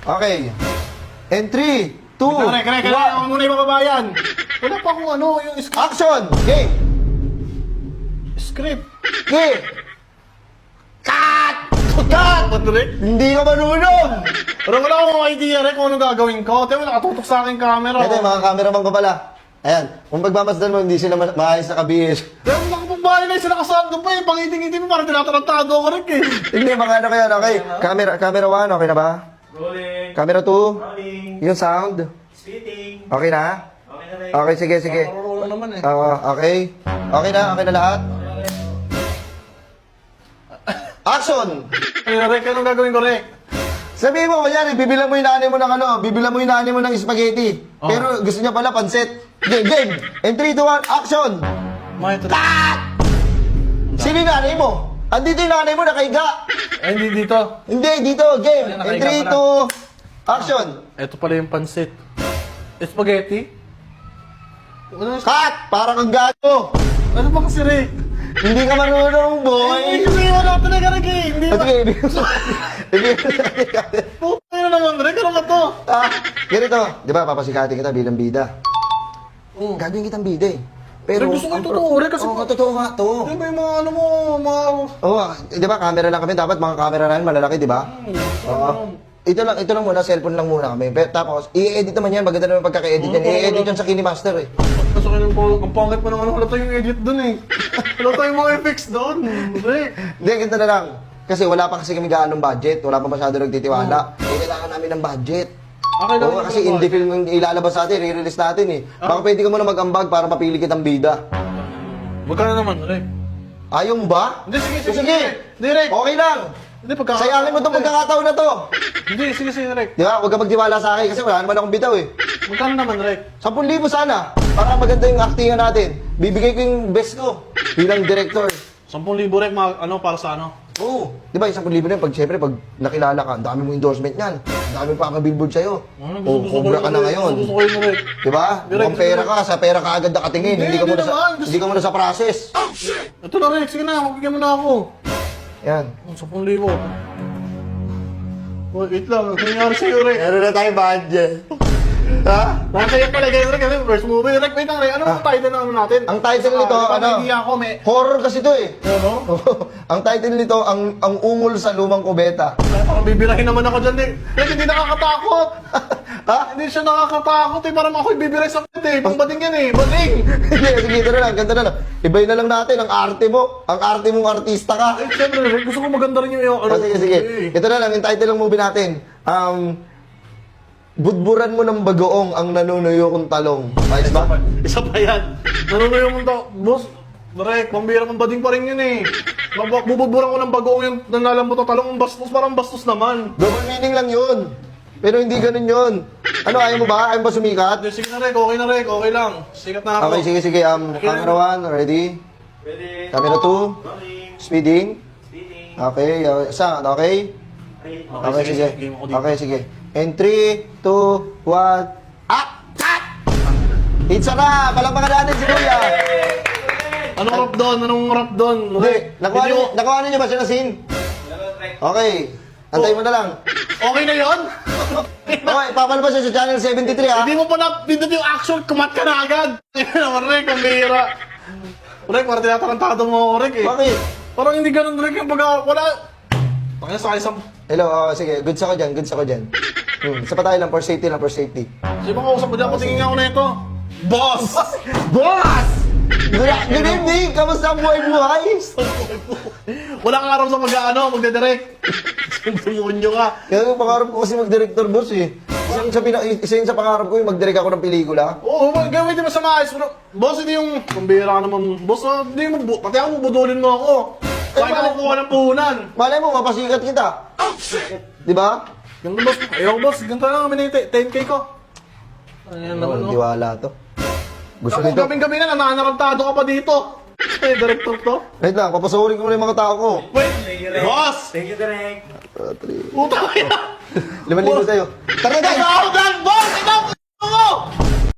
Okay. And 3, 2, 1. Ako muna yung mababayan. Wala pa akong ano, yung script. Action! Okay. Script. Okay. Cut! Cut! Patrick? Hindi ka marunong! Pero wala akong idea rin kung ano gagawin ko. Tiyo, nakatutok sa aking camera. Ito yung mga cameraman ko pala. Ayan, kung pagmamasdan mo, hindi sila maayos na kabihis. Tiyo, wala akong babae na yung sinakasaan ko pa eh. Pangiting-iting mo, parang tinatarantado ako rin eh. Hindi, mga ano kaya, okay. Camera 1, okay na ba? Rolling. Camera 2, Rolling. yung sound. Sweeting. Okay na? Okay na rin. Okay, sige, sige. Marunong naman eh. Okay. Okay na lahat? Action! Rick, anong gagawin ko, Rick? Sabihin mo, kunyari, bibilang mo yung nanay mo ng bibilang mo yung nanay mo ng spaghetti. Oh. Pero gusto niya pala pansit. Game! And 3, 2, 1, action! Cut! Sino yung nanay mo? Andito yung nanay mo, nakahiga. Ay, hindi dito. Hindi, dito, game. Ayan, And nakahiga 3, 2, action! Ito pala yung pansit. Spaghetti? Cut! Parang ang gato. Ano ba kasi, Rick? Hindi ka marunong, boy. Hindi wala talaga, Rick eh. Hindi At ba? sige, ibig Puta na naman, Rick. Ano ba to? ganito, di ba, papasikatin kita bilang bida. Gagawin kitang bida eh. Pero, Rick, gusto ko yung totoo, Rick, kasi- Oo, totoo nga to. Ano ba yung mga ano mo, mga... Oo, di ba, camera lang kami. Dapat mga camera namin malalaki, di ba? Oo. Ito lang muna, cellphone lang muna kami. Pero, tapos, i-edit naman yan. Maganda naman pagkaka-edit yan. I-edit yan sa KineMaster eh. Gusto ko yung pangit mo naman. Wala tayong edit dun eh. Wala tayong mga effects dun, Rick. Hindi, ganito na lang. Kasi wala pa kasi kami gaanong budget. Wala pa masyado nagtitiwala. Kailangan namin ng budget. Okay lang. Oo, kasi indie film yung ilalabas natin, i-release natin eh. Baka pwede ka muna mag-ambag para mapili kitang bida. Magkano naman, Rick? Ayaw mo ba? Hindi, sige, sige. Sige. Hindi, Rick. Okay lang. Hindi, pagka... Sayangin mo itong pagkakataon na to. Hindi, sige, sige, Rick. Di ba? Huwag ka magtiwala sa akin kasi wala naman akong bitaw eh. Magkano naman, Rick? 10,000 sana. Para maganda yung actingan natin. Bibigay ko yung best ko bilang director. 10,000, Rick, ano, para sa ano? Oo. Di ba, 10,000 na yun, pag siyempre, pag nakilala ka, ang dami mong endorsement niyan. Ang dami pa ang billboard sa'yo. O, cobra ka na ngayon. Gusto ko yun, Rick. Di ba? Mukhang pera ka, sa pera ka agad nakatingin. Hindi, Hindi ka muna hindi sa, naman. hindi ka muna sa process. Ito na, Rick. Sige na, magbigyan mo na ako. Yan. 10,000. Wait lang, ano nangyari sa'yo, Rick? Meron na tayong budget. Ha? Nakakaya pala kayo, Rick. Ano yung first movie? Rick, wait lang, Rick. Ano ang title na ano natin? Ang title nito, ano? Hindi ako, may... Horror kasi to eh. Ano? Ang title nito, ang ungol sa lumang kubeta. Ay, parang bibirahin naman ako dyan, Rick. Rick, hindi nakakatakot. Ha? Hindi siya nakakatakot eh. Parang ako'y bibiray sa pit eh. Pambading yan eh. Bading! Sige, sige, ito na lang, ganda na lang. Ibayin na lang natin ang arte mo. Ang arte mong artista ka. Eh, siyempre, Rick. Gusto ko maganda rin yung ano. Sige, sige. Ito na lang, yung title ng movie natin. Budburan mo ng bagoong ang nanunuyo kong talong. Ayos ba? Isa pa yan. Nanunoy mo to. Boss, Rick, pambira mong bading pa rin yun eh. Bububuran ko ng bagoong yung nanalam mo to. Talong ang bastos, parang bastos naman. Double meaning lang yun. Pero hindi ganun yun. Ano, ayaw mo ba? Ayaw mo ba sumikat? Hindi, sige na, Rick. Okay na, Rick. Okay lang. Sikat na ako. Okay, sige, sige. Camera 1, ready? Ready. Camera 2, Rolling. speeding. Sweeting. Okay, sound, okay? Okay. Okay, sige. Game ako dito. Okay, sige. And 3, 2, 1, cut! Pizza na! Palakpakan natin si Kuya! Anong rap doon? Anong rap doon? Hindi, Video. nakuha niyo ba siya na scene? Okay. Antayin mo na lang. Okay na yun? Okay, papalabas siya sa channel 73 ha. Hindi mo pa napindot yung action, kumat ka na agad. Yan naman, Rick, ang bihira. Rick, parang tinatarantado mo ako, Rick eh. Bakit? Parang hindi ganun, Rick, yung pag wala. Pakaya sa isang... Hello, sige. Goods ako dyan, goods ako dyan. Isa pa tayo lang, for safety lang, for safety. Sige ba kausap mo dyan, patingin nga ako na ito. Boss! Boss! Good evening! Kamusta ang buhay-buhay? Wala kang araw sa magdedirect. Demonyo ka. Kaya yung pangarap ko kasi mag-director, boss eh. Isa yun sa pangarap ko yung mag-direct ako ng pelikula. Oo, gawin din mo sa maayos. Boss, hindi yung... Pambira ka naman. Boss, hindi mo... Pati ako budulin mo ako. Kaya ka makuha ng puhunan. Malay mo, mapasikat kita. Di ba? Ganun, boss. Ayaw, boss. Ganito lang kami na yung 10K ko. Ayan naman, no? Diwala to. Gusto Ako, nito. gabing-gabi na, nananarantado ka pa dito. Eh, director to. Wait lang, papasurin ko muna yung mga tao ko. Wait, boss! Thank you, Direk. Puta ka yan! 5,000 sa'yo. Tara guys! Ikaw lang, boss! Ikaw mo!